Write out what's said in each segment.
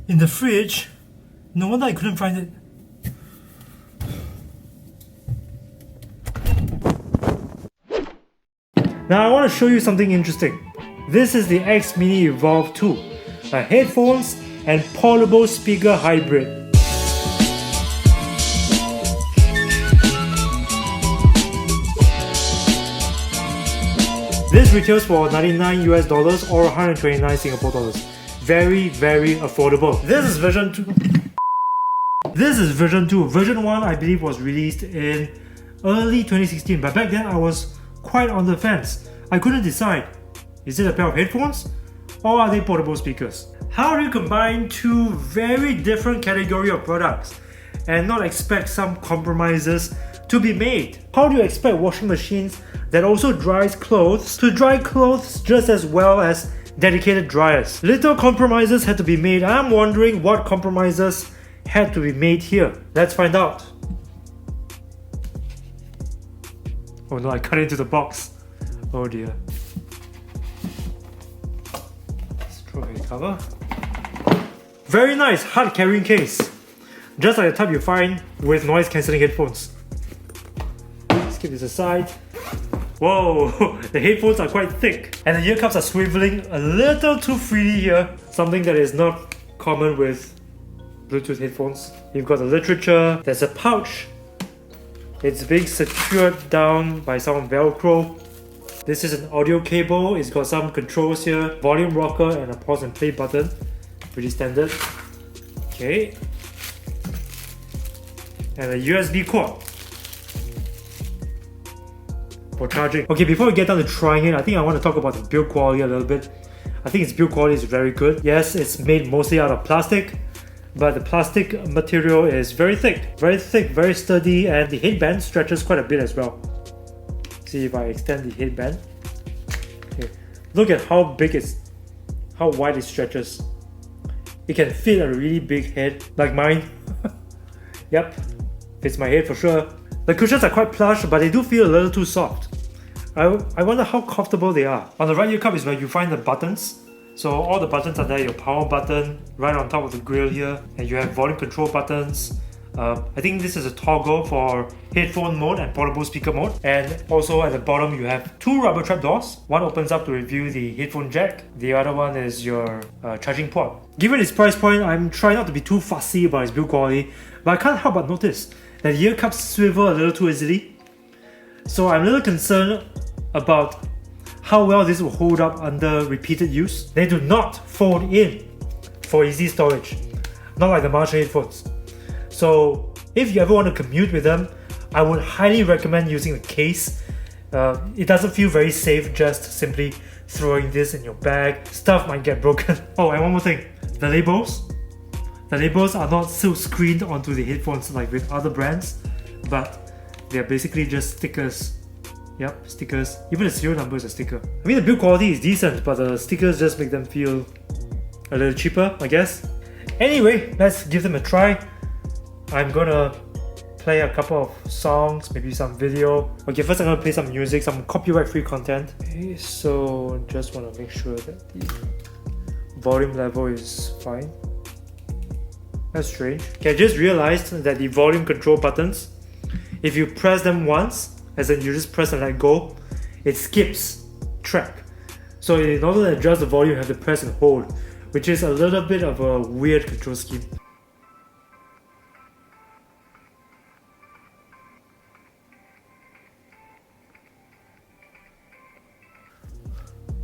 In the fridge? No wonder I couldn't find it. Now I want to show you something interesting. This is the X Mini Evolve 2, a headphones and portable speaker hybrid. This retails for $99 US or 129 Singapore dollars. Very, very affordable. This is version 2. This is version 2. Version 1 I believe was released in early 2016, but back then I was quite on the fence. I couldn't decide. Is it a pair of headphones or are they portable speakers? How do you combine two very different category of products and not expect some compromises to be made? How do you expect washing machines that also dries clothes to dry clothes just as well as dedicated dryers? Little compromises had to be made. I'm wondering what compromises had to be made here. Let's find out. Oh no, I cut into the box. Oh dear. Let's throw away the cover. Very nice hard carrying case. Just like the type you find with noise cancelling headphones. Let's keep this aside. Whoa, the headphones are quite thick. And the ear cups are swiveling a little too freely here. Something that is not common with Bluetooth headphones. You've got the literature, there's a pouch. It's being secured down by some Velcro. This is an audio cable. It's got some controls here, volume rocker and a pause and play button. Pretty standard. Okay. And a USB cord for charging. Okay, before we get down to trying it, I think I want to talk about the build quality a little bit. I think its build quality is very good. Yes, it's made mostly out of plastic, but the plastic material is very thick, very sturdy, and the headband stretches quite a bit as well. See if I extend the headband. Okay. Look at how wide it stretches. It can fit a really big head like mine. Yep, fits my head for sure. The cushions are quite plush, but they do feel a little too soft. I wonder how comfortable they are. On the right ear cup is where you find the buttons. So all the buttons are there, your power button right on top of the grill here, and you have volume control buttons. I think this is a toggle for headphone mode and portable speaker mode. And also at the bottom you have two rubber trap doors. One opens up to reveal the headphone jack. The other one is your charging port. Given its price point, I'm trying not to be too fussy about its build quality, but I can't help but notice that the ear cups swivel a little too easily. So I'm a little concerned about how well this will hold up under repeated use. They do not fold in for easy storage, not like the Marshall headphones. So if you ever want to commute with them, I would highly recommend using the case. It doesn't feel very safe just simply throwing this in your bag. Stuff might get broken. Oh, and one more thing, the labels. The labels are not silk screened onto the headphones like with other brands, but they're basically just stickers. Yep, stickers. Even the serial number is a sticker. I mean, the build quality is decent, but the stickers just make them feel a little cheaper, I guess. Anyway, let's give them a try. I'm gonna play a couple of songs, maybe some video. Okay, first I'm gonna play some music, some copyright-free content. Okay, so just wanna make sure that the volume level is fine. That's strange. Okay, I just realized that the volume control buttons, if you press them once, as in you just press and let go, it skips track. So in order to adjust the volume, you have to press and hold, which is a little bit of a weird control scheme.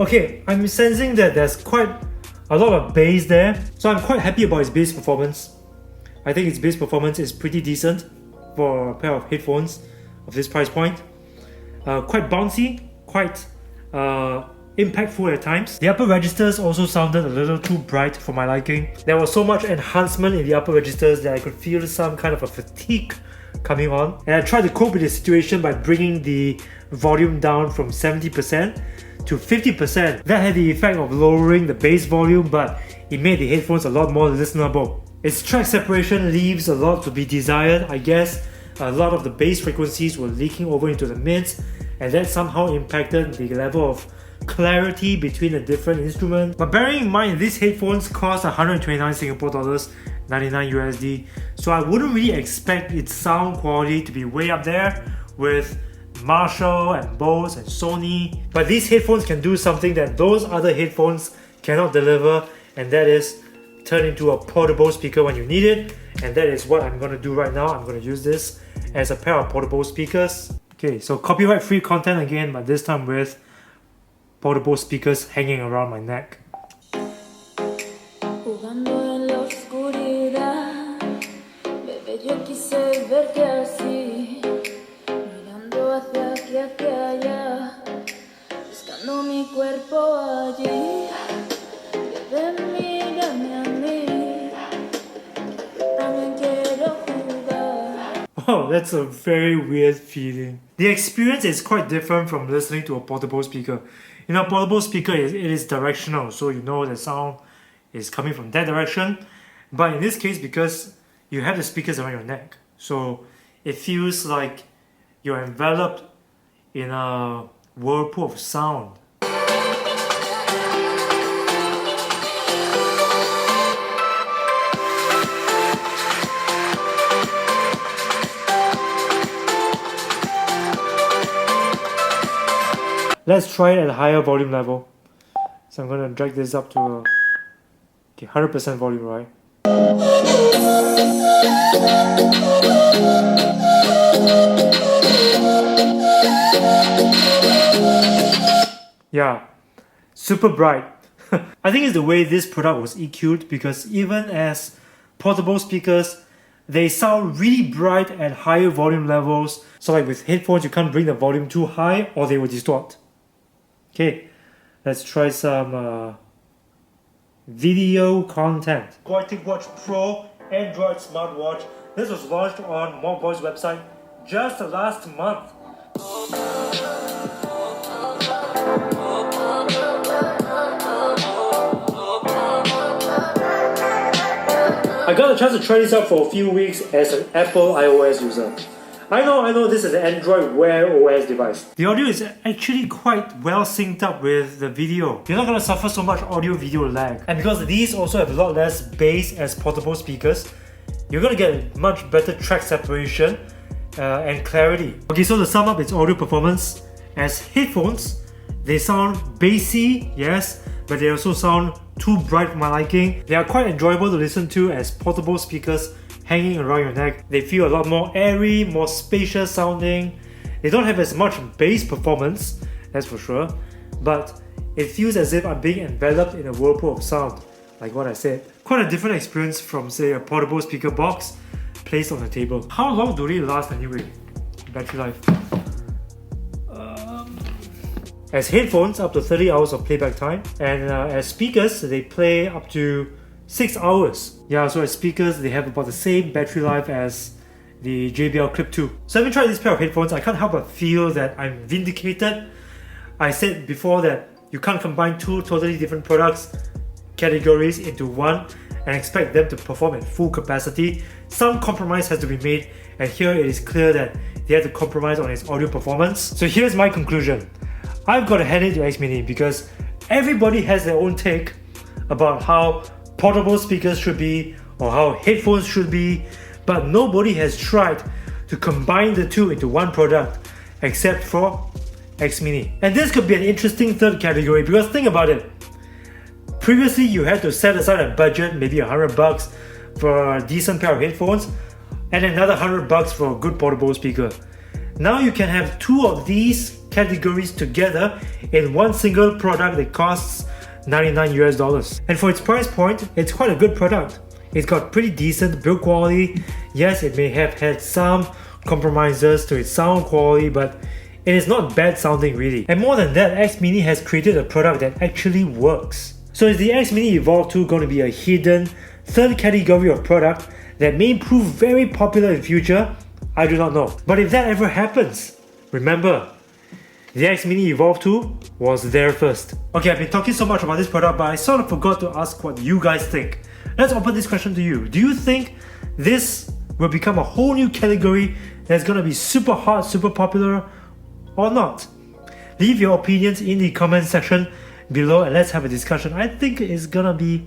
Okay, I'm sensing that there's quite a lot of bass there, so I'm quite happy about its bass performance. I think its bass performance is pretty decent for a pair of headphones of this price point. Quite bouncy, quite impactful at times. The upper registers also sounded a little too bright for my liking. There was so much enhancement in the upper registers that I could feel some kind of a fatigue coming on. And I tried to cope with the situation by bringing the volume down from 70% to 50%. That had the effect of lowering the bass volume, but it made the headphones a lot more listenable. Its track separation leaves a lot to be desired, I guess, a lot of the bass frequencies were leaking over into the mids, and that somehow impacted the level of clarity between the different instruments. But bearing in mind, these headphones cost 129 Singapore dollars, 99 USD, so I wouldn't really expect its sound quality to be way up there with Marshall and Bose and Sony. But these headphones can do something that those other headphones cannot deliver, and that is turn into a portable speaker when you need it. And that is what I'm going to do right now. I'm going to use this as a pair of portable speakers. Okay, so copyright free content again, but this time with portable speakers hanging around my neck. Oh, that's a very weird feeling. The experience is quite different from listening to a portable speaker. You know, a portable speaker it is directional, so you know the sound is coming from that direction. But in this case, because you have the speakers around your neck, so it feels like you're enveloped in a whirlpool of sound. Let's try it at a higher volume level. So I'm going to drag this up to 100% volume, right? Yeah, super bright. I think it's the way this product was EQ'd, because even as portable speakers, they sound really bright at higher volume levels. So like with headphones, you can't bring the volume too high or they will distort. Okay, let's try some video content. Quality Watch Pro Android smartwatch. This was launched on Moboy's website just last month. I got a chance to try this out for a few weeks as an Apple iOS user. I know this is an Android Wear OS device. The audio is actually quite well synced up with the video. You're not going to suffer so much audio-video lag. And because these also have a lot less bass as portable speakers, you're going to get much better track separation and clarity. Okay, so to sum up its audio performance, as headphones, they sound bassy, yes, but they also sound too bright for my liking. They are quite enjoyable to listen to as portable speakers hanging around your neck. They feel a lot more airy, more spacious sounding. They don't have as much bass performance, that's for sure, but it feels as if I'm being enveloped in a whirlpool of sound, like what I said. Quite a different experience from, say, a portable speaker box placed on the table. How long do they last anyway? Battery life. As headphones, up to 30 hours of playback time, and as speakers, they play up to 6 hours. Yeah, so as speakers, they have about the same battery life as the JBL Clip 2. So having tried this pair of headphones, I can't help but feel that I'm vindicated. I said before that you can't combine two totally different products categories into one and expect them to perform at full capacity. Some compromise has to be made, and here it is clear that they had to compromise on its audio performance. So here's my conclusion. I've got to hand it to X Mini because everybody has their own take about how portable speakers should be or how headphones should be, but nobody has tried to combine the two into one product except for X Mini. And this could be an interesting third category because think about it. Previously, you had to set aside a budget, maybe $100 for a decent pair of headphones and another $100 for a good portable speaker. Now you can have two of these categories together in one single product that costs $99 US. And for its price point, it's quite a good product. It's got pretty decent build quality. Yes, it may have had some compromises to its sound quality, but it is not bad sounding really. And more than that, X Mini has created a product that actually works. So is the X Mini Evolve 2 going to be a hidden third category of product that may prove very popular in future? I do not know. But if that ever happens, remember, the X Mini Evolve 2 was there first. Okay, I've been talking so much about this product, but I sort of forgot to ask what you guys think. Let's open this question to you. Do you think this will become a whole new category that's gonna be super hot, super popular, or not? Leave your opinions in the comment section below and let's have a discussion. I think it's gonna be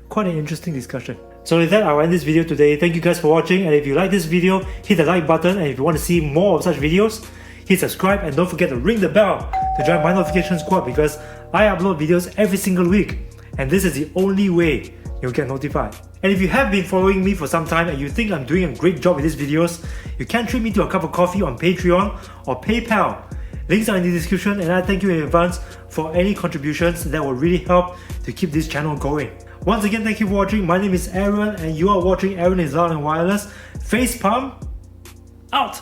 quite an interesting discussion. So with that, I'll end this video today. Thank you guys for watching, and if you like this video, hit the like button, and if you want to see more of such videos, hit subscribe and don't forget to ring the bell to join my notification squad because I upload videos every single week and this is the only way you'll get notified. And if you have been following me for some time and you think I'm doing a great job with these videos, you can treat me to a cup of coffee on Patreon or PayPal. Links are in the description, and I thank you in advance for any contributions that will really help to keep this channel going. Once again, thank you for watching. My name is Aaron and you are watching Aaron is Loud and Wireless. Face palm out!